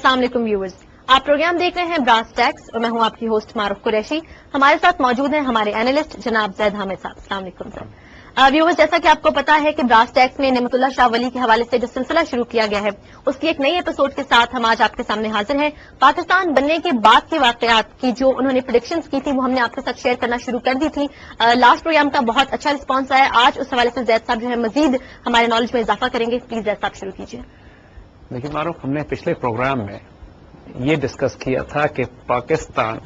السلام علیکم ویورز، آپ پروگرام دیکھ رہے ہیں براس ٹیکس اور میں ہوں آپ کی ہوسٹ معروف قریشی. ہمارے ساتھ موجود ہیں ہمارے اینالسٹ جناب زید حامد صاحب. السلام علیکم سر. ویورز، جیسا کہ آپ کو پتا ہے کہ براس ٹیکس میں نعمت اللہ شاہ ولی کے حوالے سے جو سلسلہ شروع کیا گیا ہے اس کی ایک نئی ایپیسوڈ کے ساتھ ہم آج آپ کے سامنے حاضر ہیں. پاکستان بننے کے بعد کے واقعات کی جو انہوں نے پریڈکشنز کی تھی وہ ہم نے آپ کے ساتھ شیئر کرنا شروع کر دی تھی. لاسٹ پروگرام کا بہت اچھا رسپانس آیا. آج اس حوالے سے زید صاحب جو ہے مزید ہمارے نالج میں اضافہ کریں گے. پلیز زید صاحب شروع کیجیے. دیکھیے معروف، ہم نے پچھلے پروگرام میں یہ ڈسکس کیا تھا کہ پاکستان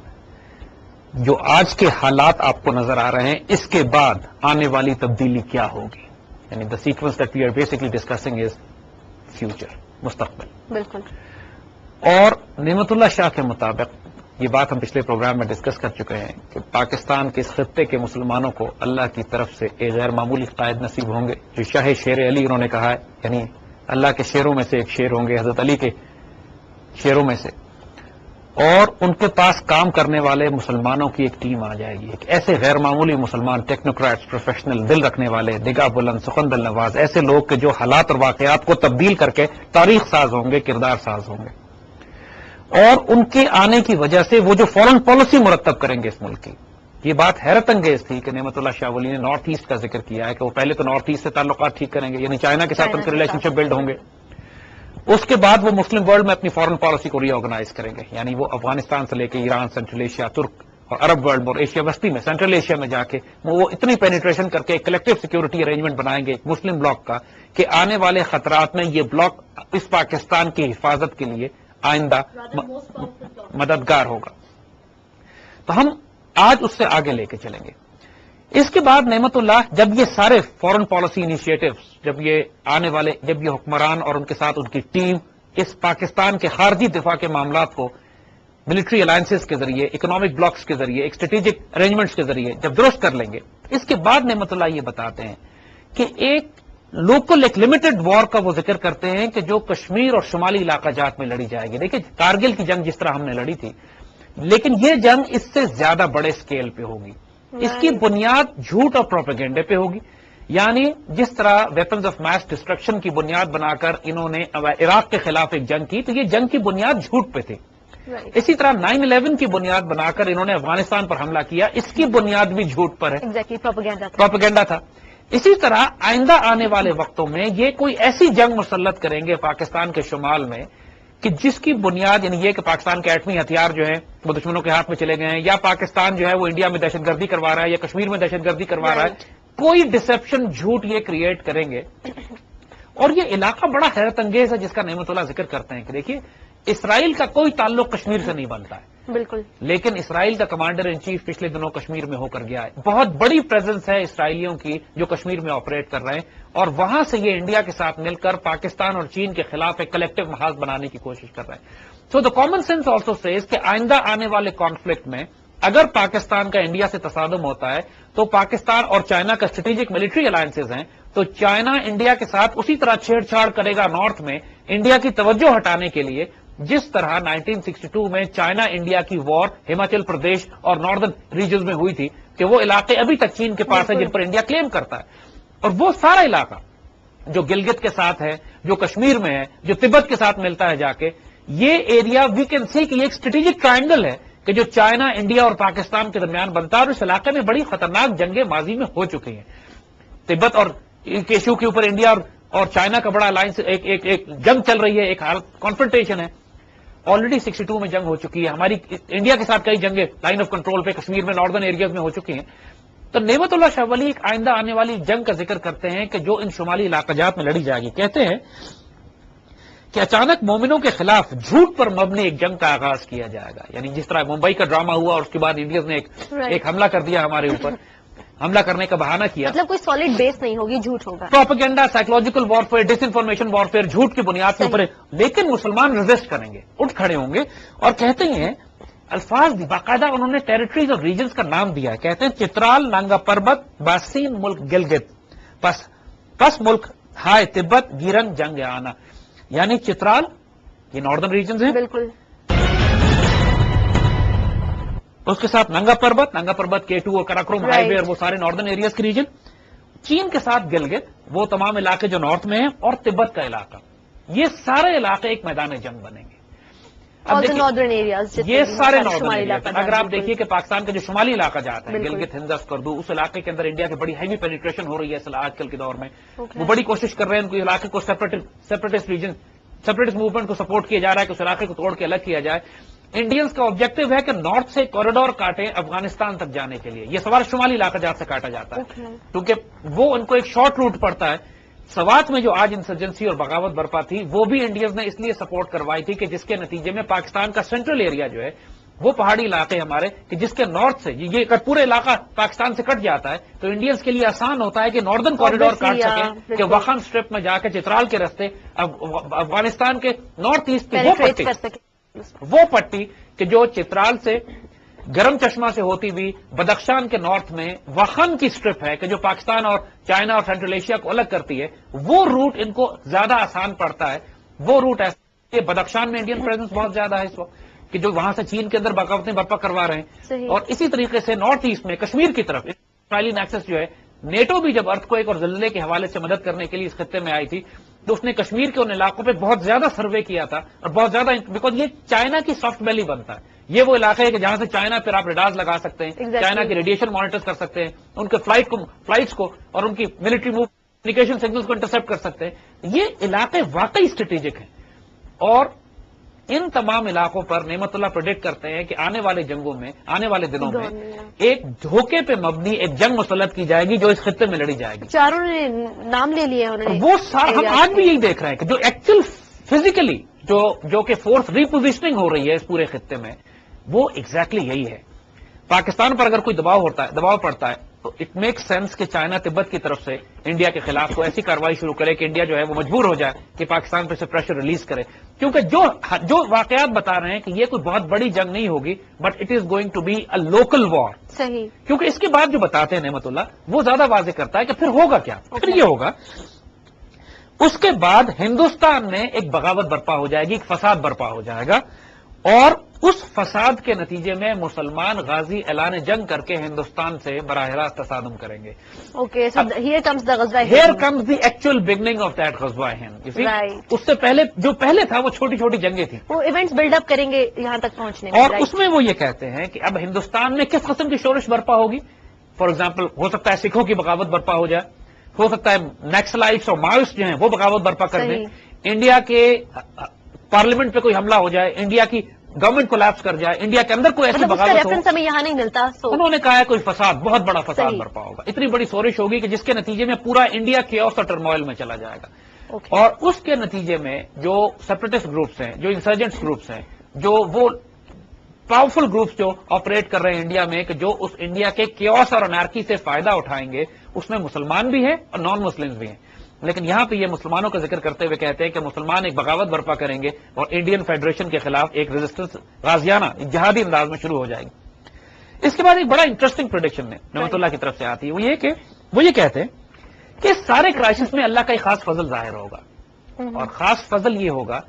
جو آج کے حالات آپ کو نظر آ رہے ہیں اس کے بعد آنے والی تبدیلی کیا ہوگی. یعنی the sequence that we are basically discussing is future, مستقبل. بالکل. اور نعمت اللہ شاہ کے مطابق یہ بات ہم پچھلے پروگرام میں ڈسکس کر چکے ہیں کہ پاکستان کے اس خطے کے مسلمانوں کو اللہ کی طرف سے ایک غیر معمولی قائد نصیب ہوں گے جو شاہ شیر علی انہوں نے کہا ہے. یعنی اللہ کے شیروں میں سے ایک شیر ہوں گے، حضرت علی کے شیروں میں سے. اور ان کے پاس کام کرنے والے مسلمانوں کی ایک ٹیم آ جائے گی، ایک ایسے غیر معمولی مسلمان، ٹیکنوکریٹس، پروفیشنل، دل رکھنے والے، نگاہ بلند، سخن دل نواز، ایسے لوگ کہ جو حالات اور واقعات کو تبدیل کر کے تاریخ ساز ہوں گے، کردار ساز ہوں گے. اور ان کے آنے کی وجہ سے وہ جو فورن پالیسی مرتب کریں گے اس ملک کی. یہ بات حیرت انگیز تھی کہ نعمت اللہ شاہ ولی نے نارتھ ایسٹ کا ذکر کیا ہے کہ وہ پہلے تو نارتھ ایسٹ سے تعلقات ٹھیک کریں گے، یعنی چائنا کے ساتھ ان کے ریلیشن شپ بلڈ ہوں گے. اس کے بعد وہ مسلم ورلڈ میں اپنی فارن پالیسی کو ری آرگنائز کریں گے. یعنی وہ افغانستان سے لے کے ایران، سینٹرل ایشیا، ترک اور عرب ورلڈ اور ایشیا وسطی میں سینٹرل ایشیا میں جا کے وہ اتنی پینیٹریشن کر کے ایک کلیکٹو سیکورٹی ارینجمنٹ بنائیں گے مسلم بلاک کا کہ آنے والے خطرات میں یہ بلاک اس پاکستان کی حفاظت کے لیے آئندہ مددگار ہوگا. تو ہم آج اس سے آگے لے کے چلیں گے. اس کے بعد نعمت اللہ جب یہ سارے فورن پالیسی انیشیٹوز، جب یہ حکمران اور ان کے ساتھ ان کی ٹیم اس پاکستان کے خارجی دفاع کے معاملات کو ملٹری الائنسز کے ذریعے، اکنامک بلاکس کے ذریعے، ایک اسٹریٹجک ارینجمنٹس کے ذریعے جب درست کر لیں گے، اس کے بعد نعمت اللہ یہ بتاتے ہیں کہ ایک لوکل، ایک لمیٹڈ وار کا وہ ذکر کرتے ہیں کہ جو کشمیر اور شمالی علاقہ جات میں لڑی جائے گی. دیکھیں کارگل کی جنگ جس طرح ہم نے لڑی تھی، لیکن یہ جنگ اس سے زیادہ بڑے سکیل پہ ہوگی. اس کی بنیاد جھوٹ اور پروپیگنڈے پہ ہوگی. یعنی جس طرح ویپنز آف میس ڈسٹرکشن کی بنیاد بنا کر انہوں نے عراق کے خلاف ایک جنگ کی، تو یہ جنگ کی بنیاد جھوٹ پہ تھی. اسی طرح 9/11 کی بنیاد بنا کر انہوں نے افغانستان پر حملہ کیا، اس کی بنیاد بھی جھوٹ پر ہے، پروپیگنڈا تھا. اسی طرح آئندہ آنے والے وقتوں میں یہ کوئی ایسی جنگ مسلط کریں گے پاکستان کے شمال میں کہ جس کی بنیاد یعنی یہ کہ پاکستان کے ایٹمی ہتھیار جو ہیں وہ دشمنوں کے ہاتھ میں چلے گئے ہیں، یا پاکستان جو ہے وہ انڈیا میں دہشت گردی کروا رہا ہے یا کشمیر میں دہشت گردی کروا رہا ہے. کوئی ڈسپشن، جھوٹ یہ کریٹ کریں گے. اور یہ علاقہ بڑا حیرت انگیز ہے جس کا نعمت اللہ ذکر کرتے ہیں کہ دیکھیے اسرائیل کا کوئی تعلق کشمیر سے نہیں بنتا ہے. بالکل. لیکن اسرائیل کا کمانڈر ان چیف پچھلے دنوں کشمیر میں ہو کر گیا ہے. بہت بڑی پریزنس ہے اسرائیلیوں کی جو کشمیر میں آپریٹ کر رہے ہیں، اور وہاں سے یہ انڈیا کے ساتھ مل کر پاکستان اور چین کے خلاف ایک کلیکٹو محاذ بنانے کی کوشش کر رہے ہیں. So the common sense also says کہ آئندہ آنے والے کانفلکٹ میں اگر پاکستان کا انڈیا سے تصادم ہوتا ہے تو پاکستان اور چائنا کا اسٹریٹجک ملٹری الائنسز ہیں، تو چائنا انڈیا کے ساتھ اسی طرح چھیڑ چھاڑ کرے گا نارتھ میں انڈیا کی توجہ ہٹانے کے لیے، جس طرح 1962 میں چائنا انڈیا کی وار ہماچل پردیش اور ناردرن ریجنز میں ہوئی تھی کہ وہ علاقے ابھی تک چین کے پاس ہیں جن پر انڈیا کلیم کرتا ہے. اور وہ سارا علاقہ جو گلگت کے ساتھ ہے، جو کشمیر میں ہے، جو تبت کے ساتھ ملتا ہے جا کے، یہ ایریا وی کین سی کہ یہ ایک اسٹریٹجک ٹرائنگل ہے کہ جو چائنا، انڈیا اور پاکستان کے درمیان بنتا ہے. اور اس علاقے میں بڑی خطرناک جنگیں ماضی میں ہو چکی ہیں. تبت اور ایشو کے اوپر انڈیا اور چائنا کا بڑا الائنس، ایک جنگ چل رہی ہے، ایک کانفرنٹیشن ہے. آلریڈی 62 میں جنگ ہو چکی ہے. ہماری انڈیا کے ساتھ کئی جنگیں لائن آف کنٹرول پہ کشمیر میں، ناردرن ایریاز میں ہو چکی ہیں. تو نعمت اللہ شاہ ولی ایک آئندہ آنے والی جنگ کا ذکر کرتے ہیں کہ جو ان شمالی علاقہ جات میں لڑی جائے گی. کہتے ہیں کہ اچانک مومنوں کے خلاف جھوٹ پر مبنی ایک جنگ کا آغاز کیا جائے گا. یعنی جس طرح ممبئی کا ڈرامہ ہوا اور اس کے بعد انڈیز نے ایک حملہ کر دیا ہمارے اوپر، حملہ کرنے کا بہانہ کیا. مطلب کوئی سالڈ بیس نہیں ہوگی، جھوٹ ہوگا، پروپیگنڈا، سائیکولوجیکل وارفیئر، ڈس انفارمیشن وارفیئر، جھوٹ کی بنیاد کے اوپر. لیکن مسلمان ریزسٹ کریں گے، اٹھ کھڑے ہوں گے. اور کہتے ہیں الفاظ باقاعدہ انہوں نے ٹیریٹریز اور ریجنز کا نام دیا ہے. کہتے ہیں چترال، نانگا پربت، باسین ملک گلگت، پس ملک ہائے تبت، گیرن جنگ آنا. یعنی چترال یہ ناردرن ریجنز ہیں، بالکل. اس کے ساتھ ننگا پربت K2 اور کراکرم ہائی وے اور وہ سارے ناردرن ایریاز کے ریجن. چین کے ساتھ گلگت، وہ تمام علاقے جو نارتھ میں ہیں، اور تبت کا علاقہ، یہ سارے علاقے ایک میدان جنگ بنیں گے. All the northern areas, یہ سارے ناردرن شمالی ایریاز، علاقہ اگر آپ دیکھیے کہ پاکستان کا جو شمالی علاقہ جاتا ہے بالکل۔ گلگت ہندس کردو، اس علاقے کے اندر انڈیا کی بڑی ہیوی پینیٹریشن ہو رہی ہے آج کل کے دور میں، وہ بڑی کوشش کر رہے ہیں ان کو علاقے کو سیپریٹسٹ ریجن، سیپریٹسٹ موومنٹ کو سپورٹ کیا جا رہا ہے کہ اس علاقے کو توڑ کے الگ کیا جائے۔ انڈینز کا آبجیکٹو ہے کہ نارتھ سے کوریڈور کاٹیں افغانستان تک جانے کے لیے، یہ سوال شمالی علاقہ جات سے کاٹا جاتا ہے کیونکہ وہ ان کو ایک شارٹ روٹ پڑتا ہے۔ سوات میں جو آج انسرجنسی اور بغاوت برپا تھی وہ بھی انڈینز نے اس لیے سپورٹ کروائی تھی کہ جس کے نتیجے میں پاکستان کا سینٹرل ایریا جو ہے وہ پہاڑی علاقے ہمارے کہ جس کے نارتھ سے یہ اگر پورے علاقہ پاکستان سے کٹ جاتا ہے تو انڈینز کے لیے آسان ہوتا ہے کہ ناردرن کوریڈور کاٹ سکیں کہ وخان اسٹرپ میں جا کے چترال کے رستے افغانستان کے نارتھ ایسٹ کی وہ پٹی کہ جو چترال سے گرم چشمہ سے ہوتی ہوئی بدخشان کے نارتھ میں وخان کی اسٹرپ ہے کہ جو پاکستان اور چائنا اور سینٹرل ایشیا کو الگ کرتی ہے، وہ روٹ ان کو زیادہ آسان پڑتا ہے۔ وہ روٹ ایسا بدخشان میں انڈین پریزنس بہت زیادہ ہے اس وقت کہ جو وہاں سے چین کے اندر بغاوتیں برپا کروا رہے ہیں، اور اسی طریقے سے نارتھ ایسٹ میں کشمیر کی طرف اسرائیلی نیکسس جو ہے، نیٹو بھی جب ارتھ کوئک اور زلزلے کے حوالے سے مدد کرنے کے لیے اس خطے میں آئی تھی تو اس نے کشمیر کے ان علاقوں پہ بہت زیادہ سروے کیا تھا اور بہت زیادہ، بیکاز یہ چائنا کی سافٹ بیلی بنتا ہے، یہ وہ علاقہ ہے کہ جہاں سے چائنا پھر آپ ریڈارز لگا سکتے ہیں، چائنا کی ریڈیشن مانیٹر کر سکتے ہیں، ان کے فلائٹس کو اور ان کی ملٹری موو کمیونیکیشن سگنلز کو انٹرسپٹ کر سکتے ہیں۔ یہ علاقے واقعی اسٹریٹجک ہیں اور ان تمام علاقوں پر نعمت اللہ پریڈکٹ کرتے ہیں کہ آنے والے جنگوں میں، آنے والے دنوں میں ایک دھوکے پہ مبنی ایک جنگ مسلط کی جائے گی جو اس خطے میں لڑی جائے گی۔ چاروں نے نام لے لیے وہ ہم آج بھی یہی دیکھ رہے ہیں کہ جو ایکچوئل فزیکلی جو کہ فورس ریپوزیشننگ ہو رہی ہے اس پورے خطے میں وہ ایگزیکٹلی یہی ہے۔ پاکستان پر اگر کوئی دباؤ پڑتا ہے تو اٹ میک سینس کہ چائنا تبت کی طرف سے انڈیا کے خلاف کوئی ایسی کارروائی شروع کرے کہ انڈیا جو ہے وہ مجبور ہو جائے کہ پاکستان پہ سے پریشر ریلیز کرے، کیونکہ جو واقعات بتا رہے ہیں کہ یہ کوئی بہت بڑی جنگ نہیں ہوگی but it is going to be a local war. صحیح، کیونکہ اس کے بعد جو بتاتے ہیں نعمت اللہ وہ زیادہ واضح کرتا ہے کہ پھر ہوگا کیا، پھر یہ ہوگا اس کے بعد ہندوستان میں ایک بغاوت برپا ہو جائے گی، ایک فساد برپا ہو جائے گا اور اس فساد کے نتیجے میں مسلمان غازی اعلان جنگ کر کے ہندوستان سے براہ راست تصادم کریں گے۔ Okay, so here comes the غزوہ ہند۔ Here comes the actual beginning of that غزوہ ہند۔ اس سے پہلے جو پہلے تھا وہ چھوٹی چھوٹی جنگیں تھیں، وہ ایونٹس بلڈ اپ کریں گے یہاں تک پہنچنے میں، اور اس میں وہ یہ کہتے ہیں کہ اب ہندوستان میں کس قسم کی شورش برپا ہوگی۔ فار ایگزامپل ہو سکتا ہے سکھوں کی بغاوت برپا ہو جائے، ہو سکتا ہے نیکسلائٹس اور ماؤسٹ جو ہیں وہ بغاوت برپا کر دیں، انڈیا کے پارلیمنٹ پہ کوئی حملہ ہو جائے، انڈیا کی گورنمنٹ کولیپس کر جائے، انڈیا کے اندر کوئی ایسی بغاوت ہو۔ ہمیں یہاں نہیں ملتا، انہوں نے کہا ہے کوئی فساد، بہت بڑا فساد برپا ہوگا، اتنی بڑی شورش ہوگی کہ جس کے نتیجے میں پورا انڈیا کیوس اور ٹرموائل میں چلا جائے گا، اور اس کے نتیجے میں جو سیپریٹسٹ گروپس ہیں، جو انسرجنٹس گروپس ہیں، جو وہ پاورفل گروپس جو آپریٹ کر رہے ہیں انڈیا میں کہ جو اس انڈیا کے کیوس اور انارکی سے فائدہ اٹھائیں گے، اس میں مسلمان بھی ہیں اور نان مسلمز بھی ہیں، لیکن یہاں پہ یہ مسلمانوں کا ذکر کرتے ہوئے کہتے ہیں کہ مسلمان ایک بغاوت برپا کریں گے اور انڈین فیڈریشن کے خلاف ایک ریزسٹنس غازیانہ جہادی انداز میں شروع ہو جائے گی۔ اس کے بعد ایک بڑا انٹرسٹنگ پریڈکشن نعمت اللہ کی طرف سے آتی ہے، وہ یہ کہتے ہیں کہ اس سارے کرائسس میں اللہ کا ایک خاص فضل ظاہر ہوگا، اور خاص فضل یہ ہوگا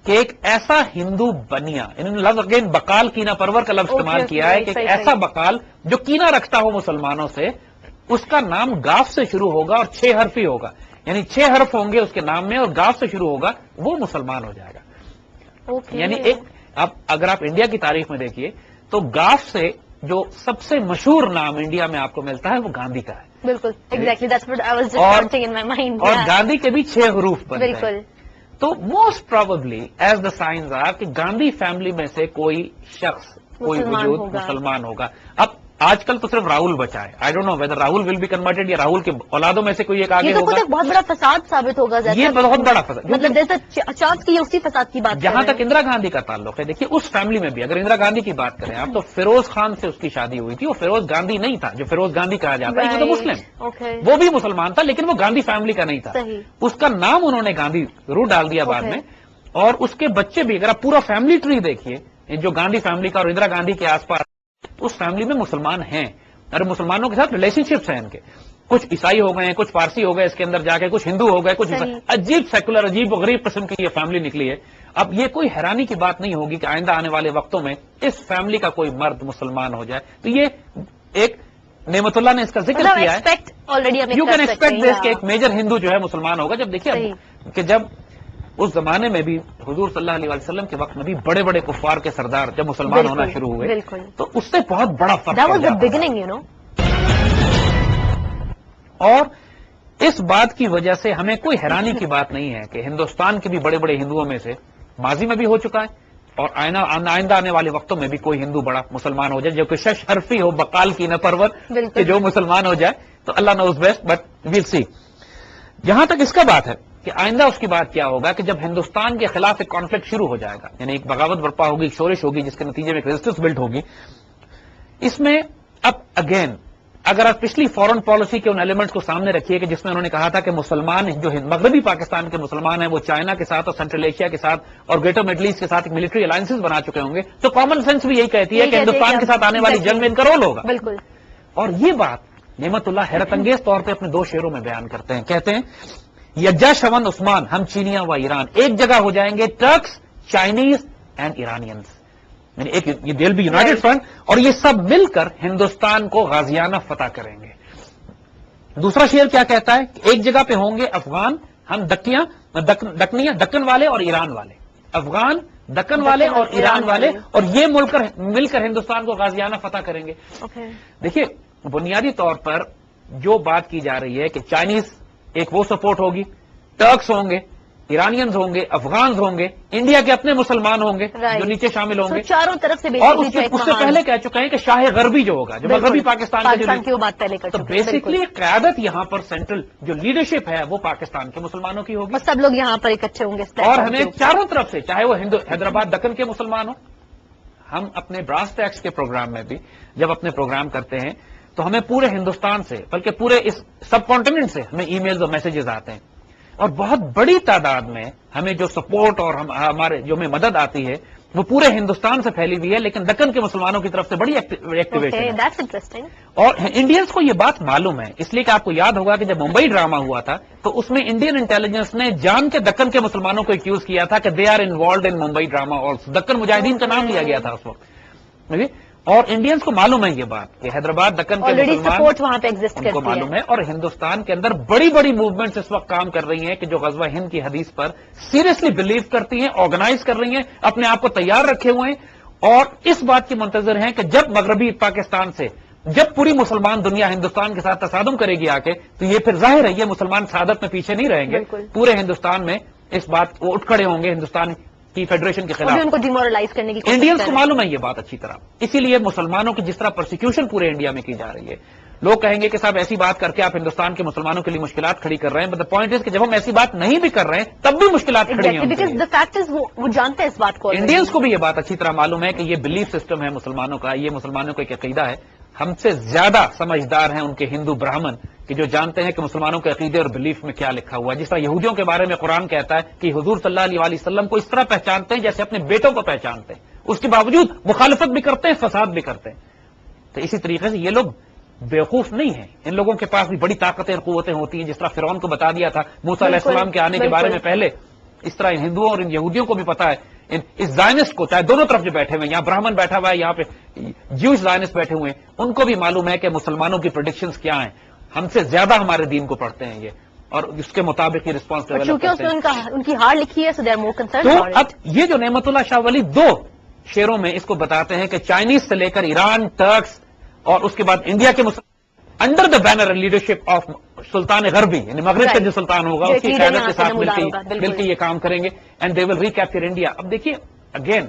کہ ایک ایسا ہندو بنیا، انہوں نے لفظ اگین بقال کینا پرور کا لفظ استعمال کیا ہے کہ ایک ایسا بقال جو کینا رکھتا ہو مسلمانوں سے، اس کا نام گاف سے شروع ہوگا اور 6 حرفی ہوگا، یعنی 6 حرف ہوں گے اس کے نام میں اور گاف سے شروع ہوگا، وہ مسلمان ہو جائے گا۔ یعنی ایک اگر آپ انڈیا کی تاریخ میں دیکھیے تو گاف سے جو سب سے مشہور نام انڈیا میں آپ کو ملتا ہے وہ گاندھی کا ہے، بالکل اور گاندھی کے بھی 6 حروف بنتے ہیں۔ تو most probably as the signs are کہ گاندھی فیملی میں سے کوئی شخص، کوئی وجود مسلمان ہوگا۔ اب آج کل تو صرف راہل بچا ہے، I don't know whether Rahul will be converted یا راہل کے اولادوں میں سے کوئی ایک آگے ہوگا۔ یہ بہت بڑا فساد ثابت ہوگا، یہ بہت بڑا فساد، مطلب چانس کی اسی فساد کی بات، جہاں تک اندرا گاندھی کا تعلق ہے، دیکھیے اس فیملی میں بھی اگر اندرا گاندھی کی بات کریں آپ تو فیروز خان سے اس کی شادی ہوئی تھی، وہ فیروز گاندھی نہیں تھا جو فیروز گاندھی کہا جاتا ہے، یہ تو مسلم، وہ بھی مسلمان تھا لیکن وہ گاندھی فیملی کا نہیں تھا، اس کا نام انہوں نے گاندھی ضرور ڈال دیا بعد میں، اور اس کے بچے بھی اگر آپ پورا فیملی ٹری دیکھیے جو گاندھی فیملی کا اور اندرا گاندھی کے آس پاس اس فیملی میں مسلمان ہیں، اور مسلمانوں کے ساتھ ریلیشن شپس ہیں ان کے، کچھ عیسائی ہو گئے ہیں، کچھ پارسی ہو گئے اس کے اندر جا کے، کچھ ہندو ہو گئے، کچھ عجیب سیکولر عجیب و غریب قسم کی یہ فیملی نکلی ہے۔ اب یہ کوئی حیرانی کی بات نہیں ہوگی کہ آئندہ آنے والے وقتوں میں اس فیملی کا کوئی مرد مسلمان ہو جائے، تو یہ ایک نعمت اللہ نے اس کا ذکر کیا ہے، یو کین ایکسپیکٹ دس کہ ایک میجر ہندو جو ہے مسلمان ہوگا۔ جب دیکھیے کہ جب اس زمانے میں بھی حضور صلی اللہ علیہ وسلم کے وقت میں بھی بڑے بڑے کفار کے سردار جب مسلمان ہونا شروع ہوئے تو اس سے بہت بڑا فرق That was the beginning, you know. اور اس بات کی وجہ سے ہمیں کوئی حیرانی کی بات نہیں ہے کہ ہندوستان کے بھی بڑے بڑے ہندوؤں میں سے ماضی میں بھی ہو چکا ہے اور آئندہ آنے والے وقتوں میں بھی کوئی ہندو بڑا مسلمان ہو جائے جو کہ شش حرفی ہو بقال کی نہ پرور کہ جو مسلمان ہو جائے تو اللہ نوز بیسٹ بٹ ویل سی. جہاں تک اس کا بات ہے کہ آئندہ اس کی بات کیا ہوگا کہ جب ہندوستان کے خلاف ایک کانفلکٹ شروع ہو جائے گا یعنی ایک بغاوت برپا ہوگی ایک شورش ہوگی جس کے نتیجے میں ایک ریزسٹنس بلڈ ہوگی. اس میں اب اگین اگر آپ پچھلی فورن پالیسی کے ان ایلیمنٹس کو سامنے رکھیے کہ جس میں انہوں نے کہا تھا کہ مسلمان جو مغربی پاکستان کے مسلمان ہیں وہ چائنا کے ساتھ اور سینٹرل ایشیا کے ساتھ اور گریٹر مڈل ایسٹ کے ساتھ ایک ملٹری الائنسز بنا چکے ہوں گے تو کامن سینس بھی یہی کہتی ہے کہ ہندوستان کے ساتھ آنے والی جنگ میں ان کا رول ہوگا. بالکل. اور یہ بات نعمت اللہ حیرت انگیز طور پہ اپنے 2 شعروں میں بیان کرتے ہیں. کہتے ہیں یجا شون عثمان ہم چینیا و ایران ایک جگہ ہو جائیں گے ٹرکس چائنیز اینڈ ایرانینز یعنی ایک یہ دل بھی یونائٹڈ فرنٹ اور یہ سب مل کر ہندوستان کو غازیانہ فتح کریں گے. دوسرا شعر کیا کہتا ہے کہ ایک جگہ پہ ہوں گے افغان ہم دکن والے اور ایران والے افغان دکن والے اور ایران والے اور یہ مل کر ہندوستان کو غازیانہ فتح کریں گے. دیکھیے بنیادی طور پر جو بات کی جا رہی ہے کہ چائنیز ایک وہ سپورٹ ہوگی ٹرکس ہوں گے ایرانینز ہوں گے افغانز ہوں گے انڈیا کے اپنے مسلمان ہوں گے جو نیچے شامل ہوں گے چاروں طرف سے اور اس سے پہلے کہہ چکے ہیں کہ شاہ غربی جو ہوگا جو مغربی پاکستان کی وہ بات پہلے کر چکے ہیں. تو بیسکلی قیادت یہاں پر سینٹرل جو لیڈرشپ ہے وہ پاکستان کے مسلمانوں کی ہوگی سب لوگ یہاں پر اکٹھے ہوں گے اور ہمیں چاروں طرف سے چاہے وہ حیدرآباد دکن کے مسلمان ہوں. ہم اپنے براس ٹیکس کے پروگرام میں بھی جب اپنے پروگرام کرتے ہیں تو ہمیں پورے ہندوستان سے بلکہ پورے اس سب کانٹیننٹ سے ہمیں ای میلز اور میسیجز آتے ہیں اور بہت بڑی تعداد میں ہمیں جو سپورٹ اور ہمارے جو ہمیں مدد آتی ہے وہ پورے ہندوستان سے پھیلی ہوئی ہے لیکن دکن کے مسلمانوں کی طرف سے بڑی ایکٹیویشن ہے. اور انڈینس کو یہ بات معلوم ہے اس لیے کہ آپ کو یاد ہوگا کہ جب ممبئی ڈرامہ ہوا تھا تو اس میں انڈین انٹیلیجنس نے جان کے دکن کے مسلمانوں کو ایکیوز کیا تھا کہ they are involved in Mumbai drama اور دکن مجاہدین کا نام لیا گیا تھا اس وقت. اور انڈینس کو معلوم ہے یہ بات کہ حیدرآباد دکن کے مسلمان کو معلوم ہے اور ہندوستان کے اندر بڑی بڑی موومنٹس اس وقت کام کر رہی ہیں کہ جو غزوہ ہند کی حدیث پر سیریسلی بلیو کرتی ہیں آرگنائز کر رہی ہیں اپنے آپ کو تیار رکھے ہوئے ہیں اور اس بات کی منتظر ہیں کہ جب مغربی پاکستان سے جب پوری مسلمان دنیا ہندوستان کے ساتھ تصادم کرے گی آ کے تو یہ پھر ظاہر ہے یہ مسلمان سعادت میں پیچھے نہیں رہیں گے پورے ہندوستان میں اس بات وہ اٹھ کھڑے ہوں گے ہندوستان کی فیڈریشن کے خلاف ان کو ڈیمورلائز کرنے کی انڈینس کو معلوم ہے یہ بات اچھی طرح اسی لیے مسلمانوں کی جس طرح پرسیکیوشن پورے انڈیا میں کی جا رہی ہے لوگ کہیں گے کہ صاحب ایسی بات کر کے آپ ہندوستان کے مسلمانوں کے لیے مشکلات کھڑی کر رہے ہیں بٹ پوائنٹ از کہ جب ہم ایسی بات نہیں بھی کر رہے ہیں تب بھی مشکلات کھڑی ہیں وہ جانتے ہیں اس بات کو انڈینس کو بھی یہ بات اچھی طرح معلوم ہے کہ یہ بلیف سسٹم ہے مسلمانوں کا یہ مسلمانوں کا ایک عقیدہ ہے ہم سے زیادہ سمجھدار ہیں ان کے ہندو برہمن کہ جو جانتے ہیں کہ مسلمانوں کے عقیدے اور بلیف میں کیا لکھا ہوا ہے جس طرح یہودیوں کے بارے میں قرآن کہتا ہے کہ حضور صلی اللہ علیہ وسلم کو اس طرح پہچانتے ہیں جیسے اپنے بیٹوں کو پہچانتے ہیں اس کے باوجود مخالفت بھی کرتے ہیں فساد بھی کرتے ہیں. تو اسی طریقے سے یہ لوگ بیوقوف نہیں ہیں ان لوگوں کے پاس بھی بڑی طاقتیں اور قوتیں ہوتی ہیں جس طرح فرعون کو بتا دیا تھا موسیٰ علیہ السلام کے آنے کے بارے میں پہلے اس طرح ان ہندوؤں اور ان یہودیوں کو بھی پتا ہے اس زائنسٹ کو چاہے دونوں طرف جو بیٹھے ہوئے ہیں یہاں برہمن بیٹھا ہوا ہے یہاں پہ جیوش زائنسٹ بیٹھے ہوئے ہیں ان کو بھی معلوم ہے کہ مسلمانوں کی پریڈکشنز کیا ہیں ہم سے زیادہ ہمارے دین کو پڑھتے ہیں یہ اور اس کے مطابق یہ رسپانس ان کی ہار لکھی ہے تو اب یہ جو نعمت اللہ شاہ ولی 2 شعروں میں اس کو بتاتے ہیں کہ چائنیز سے لے کر ایران ٹرکس اور اس کے بعد انڈیا کے under the banner and leadership of سلطان غربی یعنی مغرب کا جو سلطان ہوگا اس کی قیادت کے ساتھ مل کے یہ کام کریں گے and they will recapture India. اب دیکھیے اگین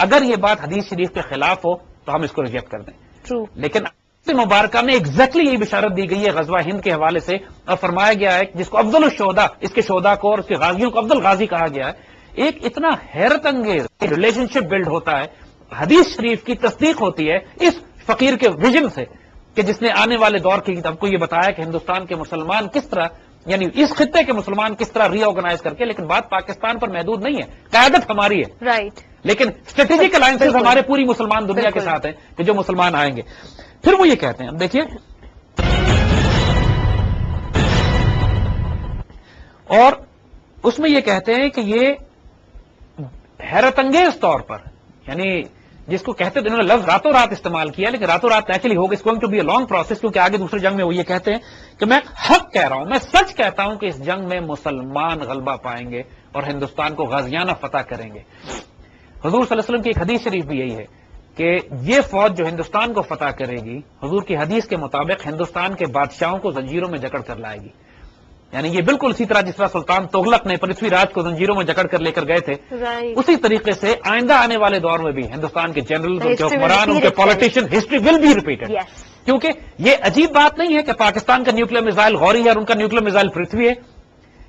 اگر یہ بات حدیث شریف کے خلاف ہو تو ہم اس کو ریجیکٹ کر دیں لیکن مبارکہ میں ایگزیکٹلی یہ بشارت دی گئی ہے غزوہ ہند کے حوالے سے اور فرمایا گیا ہے جس کو افضل الشہداء اس کے شہداء کو اور اس کے غازیوں کو افضل غازی کہا گیا ہے ایک اتنا حیرت انگیز ریلیشن شپ بلڈ ہوتا ہے حدیث شریف کی تصدیق ہوتی ہے اس فقیر کے ویژن سے کہ جس نے آنے والے دور کی ہم کو یہ بتایا کہ ہندوستان کے مسلمان کس طرح یعنی اس خطے کے مسلمان کس طرح ری آرگنائز کر کے لیکن بات پاکستان پر محدود نہیں ہے قیادت ہماری ہے رائٹ لیکن اسٹریٹجک الائنسز ہمارے پوری مسلمان دنیا کے ساتھ ہیں کہ جو مسلمان آئیں گے. پھر وہ یہ کہتے ہیں اب دیکھیے اور اس میں یہ کہتے ہیں کہ یہ حیرت انگیز طور پر یعنی جس کو کہتے تھے انہوں نے لفظ راتوں رات استعمال کیا لیکن راتوں رات نیچرلی ہوگا is going to be a long process کیونکہ آگے دوسرے جنگ میں وہ یہ کہتے ہیں کہ میں حق کہہ رہا ہوں میں سچ کہتا ہوں کہ اس جنگ میں مسلمان غلبہ پائیں گے اور ہندوستان کو غازیانہ فتح کریں گے. حضور صلی اللہ علیہ وسلم کی ایک حدیث شریف بھی یہی ہے کہ یہ فوج جو ہندوستان کو فتح کرے گی، حضور کی حدیث کے مطابق ہندوستان کے بادشاہوں کو زنجیروں میں جکڑ کر لائے گی. یعنی یہ بالکل اسی طرح جس طرح سلطان تغلق نے پرتھوی راج کو زنجیروں میں جکڑ کر لے کر گئے تھے، اسی طریقے سے آئندہ آنے والے دور میں بھی ہندوستان کے جنرل، ان کے حکمران، ان کے politician, history will be repeated. کیونکہ یہ عجیب بات نہیں ہے کہ پاکستان کا نیوکلیر میزائل غوری ہے اور ان کا نیوکلیر میزائل پرتھوی ہے،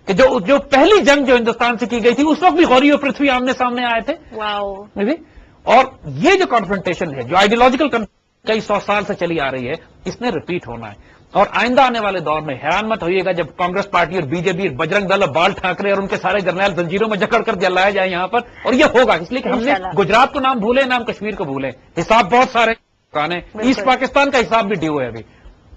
کہ جو پہلی جنگ جو ہندوستان سے کی گئی تھی اس وقت بھی غوری اور پرتھوی آمنے سامنے آئے تھے. اور یہ جو کنفرنٹیشن ہے، جو آئیڈیولوجیکل کئی 100 سال سے چلی آ رہی ہے، اس نے ریپیٹ ہونا ہے. اور آئندہ آنے والے دور میں حیران مت ہوئیے گا جب کانگریس پارٹی اور بی جے پی، بجرنگ دل اور بال ٹھاکرے اور ان کے سارے جرنیل زنجیروں میں جکڑ کر جلائے جائیں یہاں پر. اور یہ ہوگا اس لیے کہ ہم نے گجرات کو نام بھولے، نام کشمیر کو بھولے. حساب بہت سارے چکانے، ایسٹ پاکستان کا حساب بھی ڈیو ہے ابھی.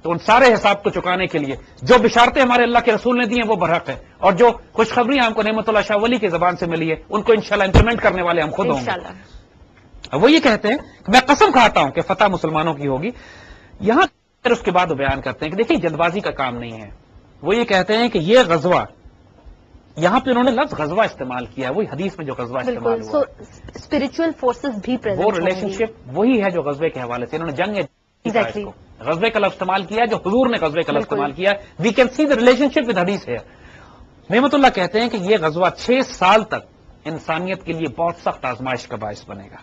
تو ان سارے حساب کو چکانے کے لیے جو بشارتیں ہمارے اللہ کے رسول نے دی ہیں وہ برحق ہے، اور جو خوشخبری ہم کو نعمت اللہ شاہ ولی کی زبان سے ملی ہے ان کو انشاءاللہ امپلیمنٹ کرنے والے ہم خود ہوں گے. وہ یہ کہتے ہیں کہ میں قسم کھاتا ہوں کہ فتح مسلمانوں کی ہوگی. یہاں پھر اس کے بعد وہ بیان کرتے ہیں کہ دیکھیے جلد بازی کا کام نہیں ہے. وہ یہ کہتے ہیں کہ یہ غزوہ، یہاں پہ انہوں نے لفظ غزوہ استعمال کیا ہے، وہی حدیث میں جو غزوہ استعمال ہوا، اسپرچل فورسز بھی وہ ریلیشن شپ وہی ہے جو غزوے کے حوالے سے انہوں نے جنگ غزوے کا لفظ استعمال کیا جو حضور نے غزوے کا لفظ استعمال کیا. We can see the relationship with حدیث ہے. نعمت اللہ کہتے ہیں کہ یہ غزوہ 6 سال تک انسانیت کے لیے بہت سخت آزمائش کا باعث بنے گا،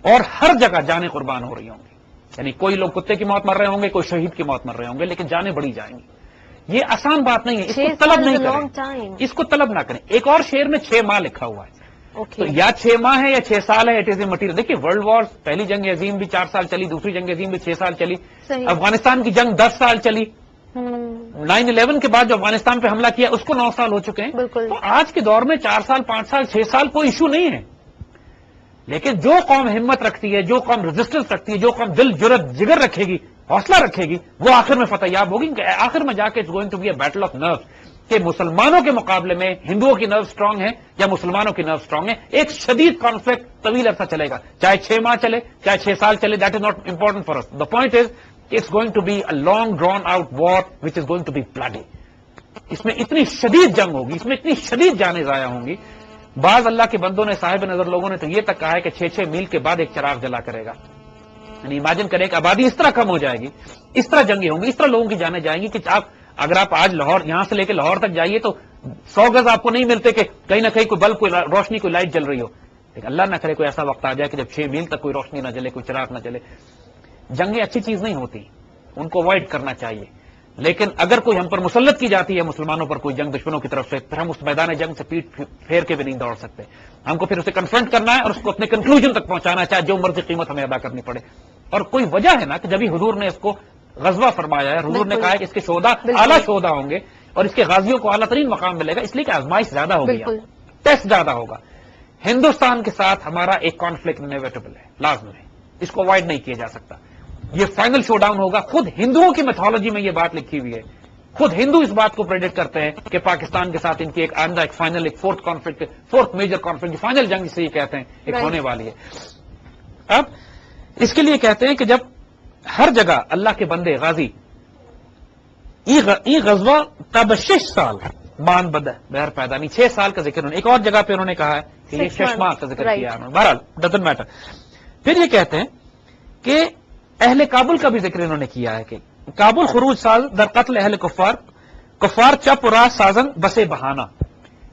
اور ہر جگہ جانیں قربان ہو رہی ہوں گی. یعنی کوئی لوگ کتے کی موت مر رہے ہوں گے، کوئی شہید کی موت مر رہے ہوں گے، لیکن جانیں بڑی جائیں گی. یہ آسان بات نہیں ہے، اس کو طلب نہیں کریں، اس کو طلب نہ کریں. ایک اور شعر میں 6 ماہ لکھا ہوا ہے، تو یا 6 ماہ ہے یا 6 سال ہے. It is a material. دیکھیے ورلڈ وار، پہلی جنگ عظیم بھی 4 سال چلی، دوسری جنگ عظیم بھی 6 سال چلی، افغانستان کی جنگ 10 سال چلی، 9/11 کے بعد جو افغانستان پہ حملہ کیا اس کو 9 سال ہو چکے ہیں. تو آج کے دور میں 4 سال 5 سال 6 سال کوئی ایشو نہیں ہے. لیکن جو قوم ہمت رکھتی ہے، جو قوم ریزسٹنس رکھتی ہے، جو قوم دل جرت جگر رکھے گی، حوصلہ رکھے گی، وہ آخر میں فتح یاب ہوگی. آخر میں جا کے it's going to be a battle of nerves, کہ مسلمانوں کے مقابلے میں ہندوؤں کی نرو اسٹرانگ ہے یا مسلمانوں کی نرو اسٹرانگ ہے. ایک شدید کانفلکٹ طویل عرصہ چلے گا، چاہے 6 ماہ چلے، چاہے 6 سال چلے. That is not important for us. The point is it's going to be a long drawn out war which is going to be bloody. اس میں اتنی شدید جنگ ہوگی، اس میں اتنی شدید جانیں ضائع ہوں گی. بعض اللہ کے بندوں نے، صاحب نظر لوگوں نے تو یہ تک کہا ہے کہ 6 میل کے بعد ایک چراغ جلا کرے گا. یعنی امیجن کریں کہ آبادی اس طرح کم ہو جائے گی، اس طرح جنگیں ہوں گی، اس طرح لوگوں کی جانیں جائیں گی کہ اگر آپ آج لاہور، یہاں سے لے کے لاہور تک جائیے تو 100 گز آپ کو نہیں ملتے کہ کہیں نہ کہیں کوئی بلب، کوئی روشنی، کوئی لائٹ جل رہی ہو. لیکن اللہ نہ کرے کوئی ایسا وقت آ جائے کہ جب 6 میل تک کوئی روشنی نہ جلے، کوئی چراغ نہ جلے. جنگیں اچھی چیز نہیں ہوتی، ان کو اوائڈ کرنا چاہیے. لیکن اگر کوئی ہم پر مسلط کی جاتی ہے مسلمانوں پر کوئی جنگ دشمنوں کی طرف سے، پھر ہم اس میدان جنگ سے پیٹ پھیر کے بھی نہیں دوڑ سکتے. ہم کو پھر اسے کنفرنٹ کرنا ہے اور اس کو اپنے کنکلوژن تک پہنچانا ہے، چاہے جو مرضی قیمت ہمیں ادا کرنی پڑے. اور کوئی وجہ ہے نا کہ جبھی حضور نے اس کو غزوہ فرمایا ہے، حضور نے کہا ہے کہ اس کے شہداء اعلیٰ شہداء ہوں گے اور اس کے غازیوں کو اعلیٰ ترین مقام ملے گا، اس لیے کہ آزمائش زیادہ ہوگی، ٹیسٹ زیادہ ہوگا. ہندوستان کے ساتھ ہمارا ایک کانفلکٹ انیویٹیبل ہے، لازم ہے، اس کو اوائڈ نہیں کیا جا سکتا. یہ فائنل شو ڈاؤن ہوگا. خود ہندوؤں کی میتھولوجی میں یہ بات لکھی ہوئی ہے، خود ہندو اس بات کو پریڈکٹ کرتے ہیں کہ پاکستان کے ساتھ ان کی ایک آئندہ ایک فائنل، ایک فورتھ میجر کانفلکٹ، فائنل جنگ جسے یہ کہتے ہیں، ایک ہونے والی ہے. اب اس کے لیے کہتے ہیں کہ جب ہر جگہ اللہ کے بندے غازی، ای غزوہ تب 6 سال مان بد بہر پیدا نہیں. 6 سال کا ذکر انہوں نے ایک اور جگہ پہ انہوں نے کہا ہے کہ یہ 6 ماہ کا ذکر کیا ہے. بہرحال ڈزنٹ میٹر. پھر یہ کہتے ہیں کہ اہل کابل کا بھی ذکر انہوں نے کیا ہے کہ کابل خروج ساز در قتل اہل کفار چپ و راہ سازن بسے بہانہ.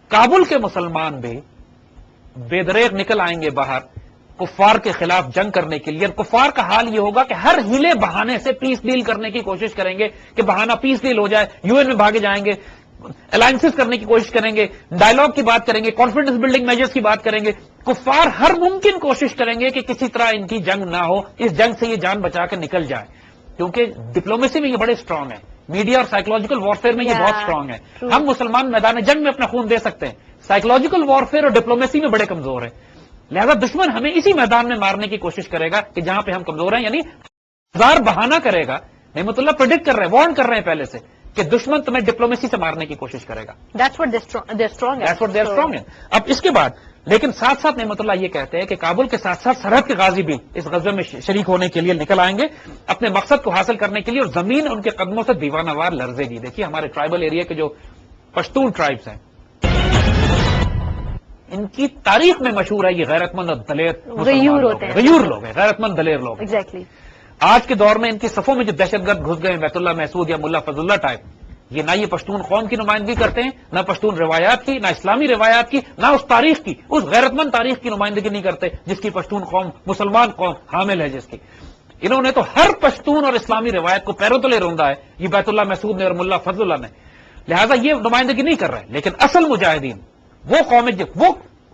کابل کے مسلمان بھی بے دریغ نکل آئیں گے باہر کفار کے خلاف جنگ کرنے کے لیے. اور کفار کا حال یہ ہوگا کہ ہر ہیلے بہانے سے پیس ڈیل کرنے کی کوشش کریں گے کہ بہانہ پیس ڈیل ہو جائے. یو این میں بھاگے جائیں گے، الائنسز کرنے کی کوشش کریں گے، ڈائلاگ کی بات کریں گے، کانفیڈنس بلڈنگ میجرز کی بات کریں گے. کفار ہر ممکن کوشش کریں گے کہ کسی طرح ان کی جنگ نہ ہو، اس جنگ سے یہ جان بچا کر نکل جائے. کیونکہ ڈپلومیسی میں یہ بڑے اسٹرانگ ہیں، میڈیا اور سائیکولوجیکل وارفیئر میں یہ بہت اسٹرانگ ہے. ہم مسلمان میدان جنگ میں اپنا خون دے سکتے ہیں، سائیکولوجیکل وارفیئر اور ڈپلومیسی میں بڑے کمزور ہیں. لہذا دشمن ہمیں اسی میدان میں مارنے کی کوشش کرے گا کہ جہاں پہ ہم کمزور ہیں. یعنی 1000 بہانہ کرے گا. نعمت اللہ پریڈکٹ کر رہے ہیں، وارن کر رہے ہیں پہلے سے کہ دشمن تمہیں ڈپلومیسی سے مارنے کی کوشش کرے گا. That's what they're strong at. اب اس کے بعد لیکن ساتھ ساتھ نعمت اللہ یہ کہتے ہیں کہ کابل کے ساتھ ساتھ سرحد کے غازی بھی اس غزوے میں شریک ہونے کے لیے نکل آئیں گے اپنے مقصد کو حاصل کرنے کے لیے، اور زمین ان کے قدموں سے دیوانہ وار لرزے گی. دیکھیے ہمارے ٹرائبل ایریا کے جو پشتون ٹرائبس ہیں ان کی تاریخ میں مشہور ہے یہ غیرت مند اور دلیر غیور ہوتے ہیں، غیور لوگ ہیں، غیرت مند دلیر لوگ ہیں۔ ایگزیکٹلی. آج کے دور میں ان کی صفوں میں جو دہشت گرد گھس گئے ہیں، بیت اللہ محسود یا ملا فضل اللہ ٹائپ، یہ نہ یہ پشتون قوم کی نمائندگی کرتے ہیں، نہ پشتون روایات کی، نہ اسلامی روایات کی، نہ اس تاریخ کی، اس غیرت مند تاریخ کی نمائندگی نہیں کرتے جس کی پشتون قوم، مسلمان قوم حامل ہے جس کی. انہوں نے تو ہر پشتون اور اسلامی روایت کو پیروں تلے روندا ہے، یہ بیت اللہ محسود نے اور ملا فضل اللہ نے، لہذا یہ نمائندگی نہیں کر رہے. لیکن اصل مجاہدین وہ قوم، وہ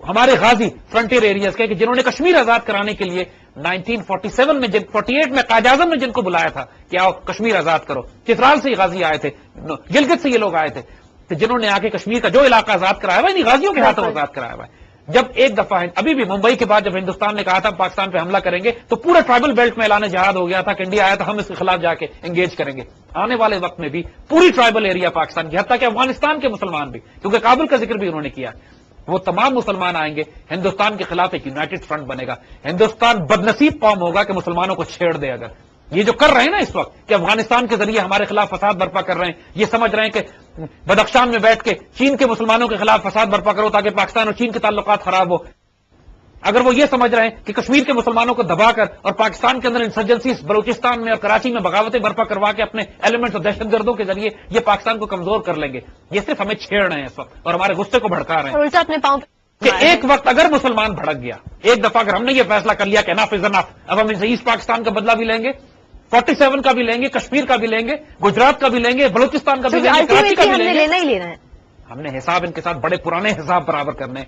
ہمارے غازی فرنٹیئر ایریاز کے کہ جنہوں نے کشمیر آزاد کرانے کے لیے 1947 میں 48 میں قائد اعظم نے جن کو بلایا تھا کہ آؤ کشمیر آزاد کرو، چترال سے یہ غازی آئے تھے، گلگت سے یہ لوگ آئے تھے، تو جنہوں نے آ کے کشمیر کا جو علاقہ آزاد کرایا ہوا ہے، غازیوں کے ہاتھوں آزاد کرایا ہوا ہے. جب ایک دفعہ ابھی بھی ممبئی کے بعد جب ہندوستان نے کہا تھا پاکستان پہ حملہ کریں گے تو پورا ٹرائبل بیلٹ میں اعلان جہاد ہو گیا تھا کہ انڈیا آیا تھا ہم اس کے خلاف جا کے انگیج کریں گے. آنے والے وقت میں بھی پوری ٹرائبل ایریا پاکستان کی، حتیٰ کہ افغانستان کے مسلمان بھی، کیونکہ کابل کا ذکر بھی انہوں نے کیا، وہ تمام مسلمان آئیں گے، ہندوستان کے خلاف ایک یونائٹڈ فرنٹ بنے گا. ہندوستان بدنصیب قوم ہوگا کہ مسلمانوں کو چھیڑ دے. اگر یہ جو کر رہے ہیں نا اس وقت کہ افغانستان کے ذریعے ہمارے خلاف فساد برپا کر رہے ہیں، یہ سمجھ رہے ہیں کہ بدخشان میں بیٹھ کے چین کے مسلمانوں کے خلاف فساد برپا کرو تاکہ پاکستان اور چین کے تعلقات خراب ہو. اگر وہ یہ سمجھ رہے ہیں کہ کشمیر کے مسلمانوں کو دبا کر اور پاکستان کے اندر انسرجنسی بلوچستان میں اور کراچی میں بغاوتیں برپا کروا کے اپنے ایلیمنٹس اور دہشت گردوں کے ذریعے یہ پاکستان کو کمزور کر لیں گے، یہ صرف ہمیں چھیڑ رہے ہیں اس وقت اور ہمارے غصے کو بھڑکا رہے ہیں. الٹا اپنے پاؤں کہ ایک وقت اگر مسلمان بھڑک گیا، ایک دفعہ اگر ہم نے یہ فیصلہ کر لیا کہ انف از انف، اب ہم ان سے ایسٹ پاکستان کا بدلہ بھی لیں گے، 47 کا بھی لیں گے، کشمیر کا بھی لیں گے، گجرات کا بھی لیں گے، بلوچستان کا بھی لیں گے، کراچی کا بھی لیں گے، لینا ہی لینا ہے. ہم نے حساب ان کے ساتھ بڑے پرانے حساب برابر کرنے.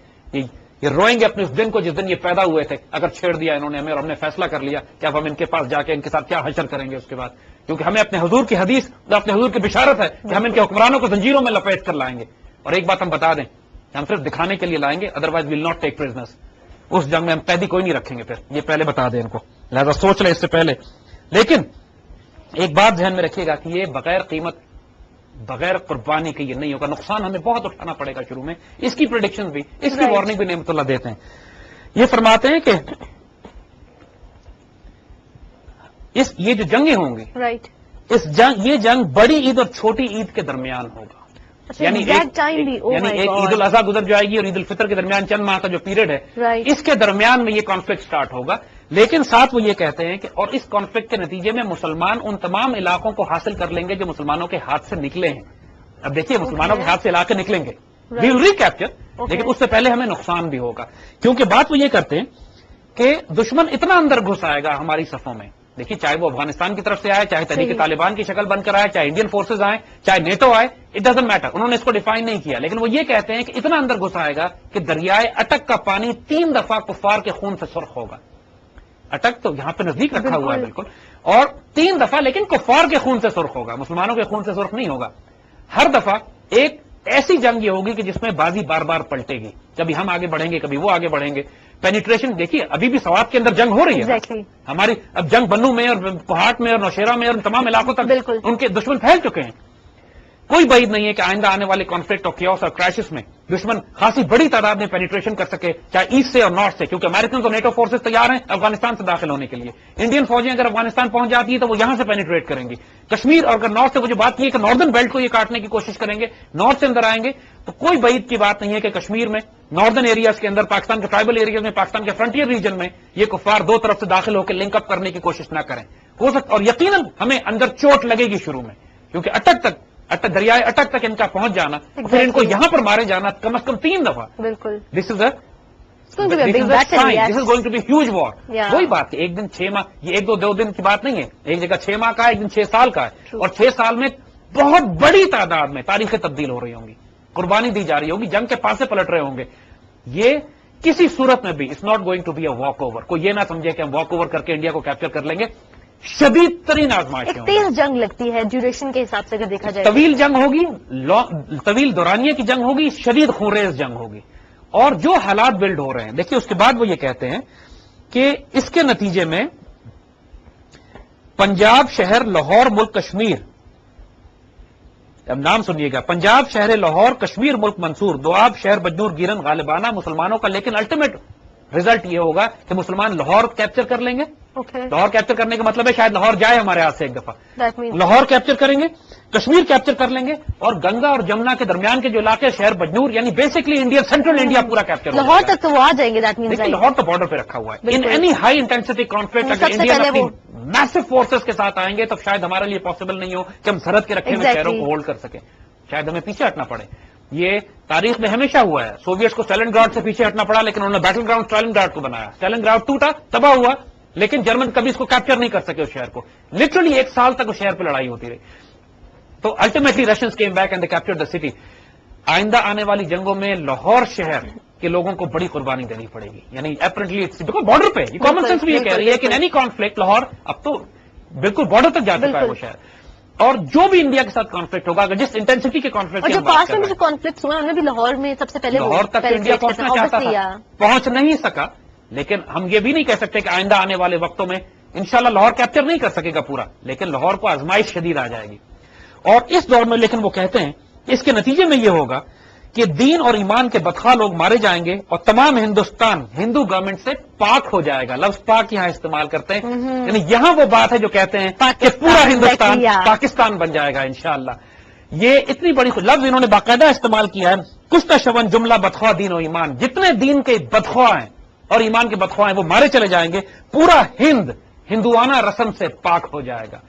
یہ روئیں گے اپنے اس دن کو جس دن یہ پیدا ہوئے تھے اگر چھیڑ دیا انہوں نے ہمیں، اور ہم نے فیصلہ کر لیا کہ اب ہم ان کے پاس جا کے ان کے ساتھ کیا حشر کریں گے اس کے بعد، کیونکہ ہمیں اپنے حضور کی حدیث اور اپنے حضور کی بشارت ہے کہ ہم ان کے حکمرانوں کو زنجیروں میں لپیٹ کر لائیں گے. اور ایک بات ہم بتا دیں، ہم صرف دکھانے کے لیے لائیں گے، otherwise we'll not take prisoners. اس جنگ میں ہم قیدی کوئی نہیں رکھیں گے، پھر یہ پہلے بتا دیں ان کو، لہذا سوچ لیں اس سے پہلے. لیکن ایک بات ذہن میں رکھیے گا کہ یہ بغیر قیمت، بغیر قربانی کے یہ نہیں ہوگا. نقصان ہمیں بہت اٹھانا پڑے گا شروع میں. اس کی پریڈکشن بھی، اس کی وارننگ بھی نعمت اللہ دیتے ہیں. یہ فرماتے ہیں کہ یہ جو جنگیں ہوں گی، رائٹ، یہ جنگ بڑی عید اور چھوٹی عید کے درمیان ہوگا. یعنی ایک عید الاضحیٰ گزر جائے گی اور عید الفطر کے درمیان چند ماہ کا جو پیریڈ ہے، اس کے درمیان میں یہ کانفلکٹ سٹارٹ ہوگا. لیکن ساتھ وہ یہ کہتے ہیں کہ اور اس کانفلکٹ کے نتیجے میں مسلمان ان تمام علاقوں کو حاصل کر لیں گے جو مسلمانوں کے ہاتھ سے نکلے ہیں. اب دیکھیے مسلمانوں کے ہاتھ سے علاقے نکلیں گے، وی ول ریکیپچر، لیکن اس سے پہلے ہمیں نقصان بھی ہوگا. کیونکہ بات وہ یہ کرتے ہیں کہ دشمن اتنا اندر گھس آئے گا ہماری صفوں میں. دیکھیے چاہے وہ افغانستان کی طرف سے آئے، چاہے تحریک طالبان کی شکل بن کر آئے، چاہے انڈین فورسز آئے، چاہے نیٹو آئے، اٹ ڈزنٹ میٹر. انہوں نے اس کو ڈیفائن نہیں کیا، لیکن وہ یہ کہتے ہیں کہ اتنا اندر گھس آئے گا کہ دریائے اٹک کا پانی 3 دفعہ کفار کے خون سے سرخ ہوگا. اٹک تو یہاں پہ نزدیک رکھا ہوا ہے بالکل، اور 3 دفعہ لیکن کفار کے خون سے سرخ ہوگا، مسلمانوں کے خون سے سرخ نہیں ہوگا. ہر دفعہ ایک ایسی جنگ یہ ہوگی کہ جس میں بازی بار بار پلٹے گی، کبھی ہم آگے بڑھیں گے کبھی وہ آگے بڑھیں گے. پینیٹریشن دیکھیے ابھی بھی سوات کے اندر جنگ ہو رہی ہے ہماری. اب جنگ بنو میں اور کوہاٹ میں اور نوشیرہ میں اور تمام علاقوں تک ان کے دشمن پھیل چکے ہیں. کوئی بعید نہیں ہے کہ آئندہ آنے والے کانفلکٹ اور کیوس اور کرائسس میں دشمن خاصی بڑی تعداد میں پینیٹریشن کر سکے، چاہے ایسٹ سے اور نارتھ سے، کیونکہ امریکن اور نیٹو فورسز تیار ہیں افغانستان سے داخل ہونے کے لیے. انڈین فوجیں اگر افغانستان پہنچ جاتی ہے تو وہ یہاں سے پینیٹریٹ کریں گی. کشمیر اور اگر نارتھ سے وہ جو بات کی ہے کہ ناردرن بیلٹ کو یہ کاٹنے کی کوشش کریں گے، نارتھ سے اندر آئیں گے، تو کوئی بعید کی بات نہیں ہے کہ کشمیر میں ناردرن ایریاز کے اندر، پاکستان کے ٹرائبل ایریاز میں، پاکستان کے فرنٹیئر ریجن میں یہ کفار دو طرف سے داخل ہو کے لنک اپ کرنے کی کوشش نہ کریں. ہو سکتا اور یقیناً ہمیں اندر چوٹ لگے گی شروع میں، کیونکہ دریائے اٹک تک ان کا پہنچ جانا، پھر ان کو یہاں پر مارے جانا کم از کم 3 دفعہ. بالکل this is going to be huge war. وہی بات ہے، ایک دن 6 ماہ، یہ ایک دو دن کی بات نہیں ہے، ایک جگہ 6 ماہ کا ہے، ایک دن 6 سال کا ہے، اور 6 سال میں بہت بڑی تعداد میں تاریخیں تبدیل ہو رہی ہوں گی، قربانی دی جا رہی ہوگی، جنگ کے پاسے پلٹ رہے ہوں گے. یہ کسی صورت میں بھی it's not going to be a walkover. کوئی یہ نہ سمجھے کہ ہم واک اوور کر کے انڈیا کو کیپچر کر لیں گے. شدید ترین آزمائشیں، تیز جنگ لگتی ہے ڈیوریشن کے حساب سے اگر دیکھا جائے، طویل جنگ ہوگی، طویل دورانیے کی جنگ ہوگی، شدید خونریز جنگ ہوگی. اور جو حالات بلڈ ہو رہے ہیں دیکھیے اس کے بعد وہ یہ کہتے ہیں کہ اس کے نتیجے میں پنجاب شہر لاہور ملک کشمیر، اب نام سنیے گا، پنجاب شہر لاہور کشمیر ملک منصور، دوآب شہر بجنور گیرن غالبانہ مسلمانوں کا، لیکن الٹیمیٹ رزلٹ یہ ہوگا کہ مسلمان لاہور کیپچر کر لیں گے لاہور کیپچر کرنے کا مطلب ہے شاید لاہور جائے ہمارے ہاتھ سے ایک دفعہ. That means لاہور کیپچر کریں گے, کشمیر کیپچر کر لیں گے, اور گنگا اور جمنا کے درمیان کے جو علاقے شہر بجنور یعنی بیسکلی انڈیا, سینٹرل انڈیا پورا کیپچر. لاہور تک تو وہ آ جائیں گے. That means لیکن لاہور تو بارڈر پہ رکھا ہوا ہے. In any high intensity conflict اگر انڈیا اپنی میسو فورسز کے ساتھ آئیں گے تو شاید ہمارے لیے پاسبل نہیں ہو کہ ہم سرحد کے رکھے ہوئے شہروں کو ہولڈ کر سکیں. شاید ہمیں پیچھے ہٹنا پڑے. یہ تاریخ میں ہمیشہ ہوا ہے. سوویٹس کو اسٹالن گراڈ سے پیچھے ہٹنا پڑا, لیکن انہوں نے بیٹل گراؤنڈ اسٹالن گراڈ کو بنایا. اسٹالن گراڈ ٹوٹا, تباہ ہوا, لیکن جرمن کبھی اس کو کیپچر نہیں کر سکے اس شہر کو. لٹرلی 1 سال تک اس شہر پہ لڑائی ہوتی رہی. تو ultimately Russians came back and they captured the city. آئندہ آنے والی جنگوں میں لاہور شہر کے لوگوں کو بڑی قربانی دینی پڑے گی. یعنی اپیرنٹلی بیکاز بارڈر پہ یہ کامن سینس بھی یہ کہہ رہی ہے کہ اینی کانفلکٹ لاہور اب تو بالکل بارڈر تک جا چکا ہے وہ شہر. اور جو بھی انڈیا کے ساتھ کانفلکٹ ہوگا, اگر جس انٹینسٹی کے کانفلکٹ اور جو پاس میں جو کانفلکٹ ہوا انہوں نے بھی لاہور میں سب سے پہلے لاہور تک انڈیا پہنچنا چاہتا تھا, پہنچ نہیں سکا. لیکن ہم یہ بھی نہیں کہہ سکتے کہ آئندہ آنے والے وقتوں میں انشاءاللہ لاہور کیپچر نہیں کر سکے گا پورا, لیکن لاہور کو آزمائش شدید آ جائے گی. اور اس دور میں لیکن وہ کہتے ہیں اس کے نتیجے میں یہ ہوگا کہ دین اور ایمان کے بدخواہ لوگ مارے جائیں گے اور تمام ہندوستان ہندو گورنمنٹ سے پاک ہو جائے گا. لفظ پاک یہاں استعمال کرتے ہیں, یعنی یہاں وہ بات ہے جو کہتے ہیں کہ پورا ہندوستان پاکستان بن جائے گا انشاءاللہ. یہ اتنی بڑی لفظ انہوں نے باقاعدہ استعمال کیا ہے. کشتہ شون جملہ بدخواہ دین و ایمان, جتنے دین کے بدخواہ ہیں اور ایمان کے بدخواہ ہیں وہ مارے چلے جائیں گے. پورا ہندوانہ رسم سے پاک ہو جائے گا.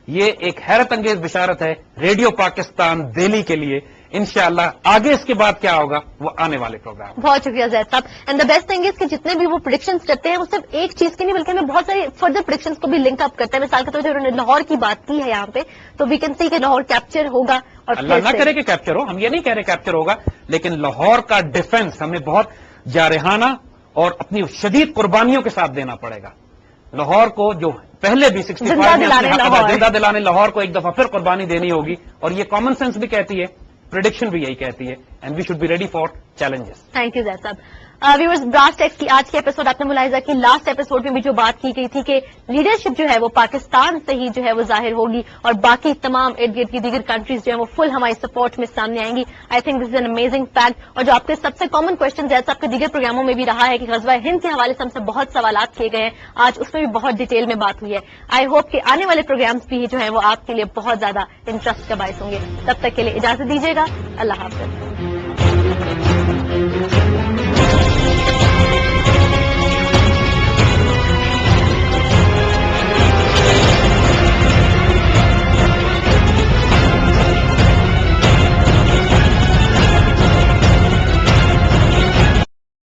یہ ایک حیرت انگیز بشارت ہے ریڈیو پاکستان دہلی کے لیے. انشاءاللہ آگے اس کے بعد کیا ہوگا وہ آنے والے پروگرام. بہت شکریہ زید صاحب. And the best thing is کہ جتنے بھی وہ پریڈکشنز کرتے ہیں وہ صرف ایک چیز کی نہیں بلکہ ہمیں بہت ساری فردر پریڈکشنز کو بھی لنک اپ کرتے ہیں. مثال کے طور پر انہوں نے لاہور کی بات کی ہے یہاں پہ, تو وی کین سی کہ لاہور کیپچر ہوگا. اور اللہ نہ کرے کہ کیپچر ہو, ہم یہ نہیں کہہ رہے کیپچر ہوگا, لیکن لاہور کا ڈیفنس ہمیں بہت جارحانہ اور اپنی شدید قربانیوں کے ساتھ دینا پڑے گا. لاہور کو جو پہلے بھی 65 زندہ دلانے لاہور کو ایک دفعہ پھر قربانی دینی ہوگی. اور یہ کامن سینس بھی کہتی ہے, پریڈکشن بھی یہی کہتی ہے, and we should be ready for challenges. Thank you Zaid صاحب. ویورز, براس ٹیکس کی آج کے ایپیسوڈ آپ نے ملاحظہ کی لاسٹ ایپیسوڈ میں بھی جو بات کی گئی تھی کہ لیڈرشپ جو ہے وہ پاکستان سے ہی جو ہے وہ ظاہر ہوگی اور باقی تمام ارد گرد کی دیگر کنٹریز جو ہیں وہ فل ہماری سپورٹ میں سامنے آئیں گی. I think this is an amazing fact. اور جو آپ کے سب سے کامن کوشچن زید صاحب کے دیگر پروگراموں میں بھی رہا ہے کہ غزوہ ہند کے حوالے سے ہم سے بہت سوالات کیے گئے ہیں, آج اس میں بھی بہت ڈیٹیل میں بات ہوئی ہے. آئی ہوپ کہ آنے والے پروگرامز بھی جو ہیں وہ آپ کے لیے بہت زیادہ انٹرسٹ کا باعث ہوں گے. تب تک کے لیے اجازت دیجیے گا. اللہ حافظ.